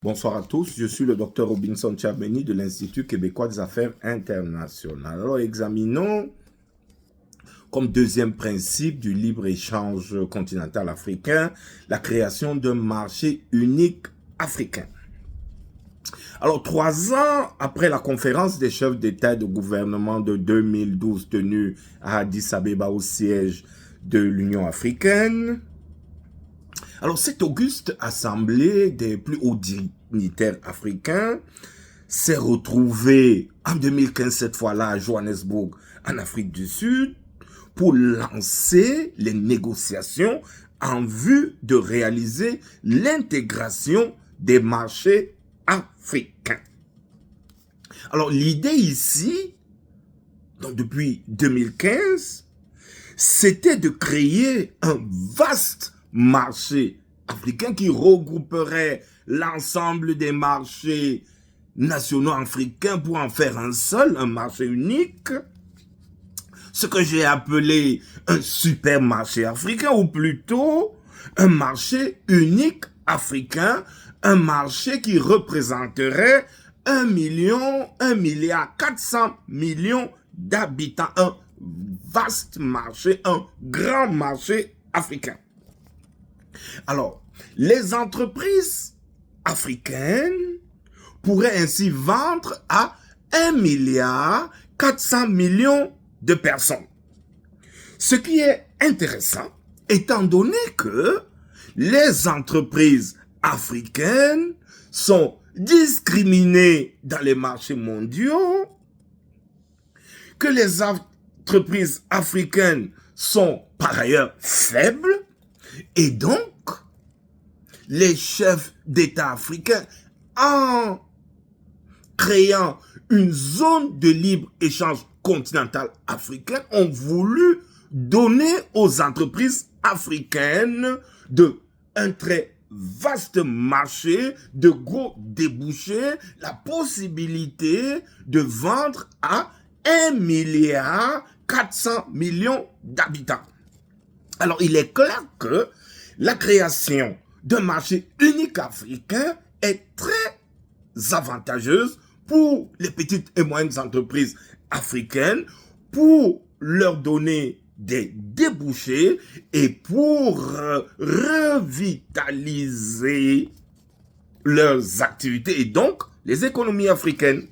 Bonsoir à tous, je suis le docteur Robinson Tchabeni de l'Institut québécois des affaires internationales. Alors, examinons comme deuxième principe du libre-échange continental africain, la création d'un marché unique africain. Alors, 3 ans après la conférence des chefs d'État et de gouvernement de 2012 tenue à Addis Abeba au siège de l'Union africaine, alors, cette auguste assemblée des plus hauts dignitaires africains s'est retrouvée en 2015, cette fois-là, à Johannesburg, en Afrique du Sud, pour lancer les négociations en vue de réaliser l'intégration des marchés africains. Alors, l'idée ici, donc depuis 2015, c'était de créer un vaste marché africain qui regrouperait l'ensemble des marchés nationaux africains pour en faire un seul, un marché unique, ce que j'ai appelé un supermarché africain, ou plutôt un marché unique africain, un marché qui représenterait 1,4 milliard d'habitants, un vaste marché, un grand marché africain. Alors, les entreprises africaines pourraient ainsi vendre à 1,4 milliard de personnes. Ce qui est intéressant, étant donné que les entreprises africaines sont discriminées dans les marchés mondiaux, que les entreprises africaines sont par ailleurs faibles, et donc, les chefs d'État africains, en créant une zone de libre-échange continental africain, ont voulu donner aux entreprises africaines un très vaste marché, de gros débouchés, la possibilité de vendre à 1,4 milliard d'habitants. Alors, il est clair que la création d'un marché unique africain est très avantageuse pour les petites et moyennes entreprises africaines, pour leur donner des débouchés et pour revitaliser leurs activités et donc les économies africaines.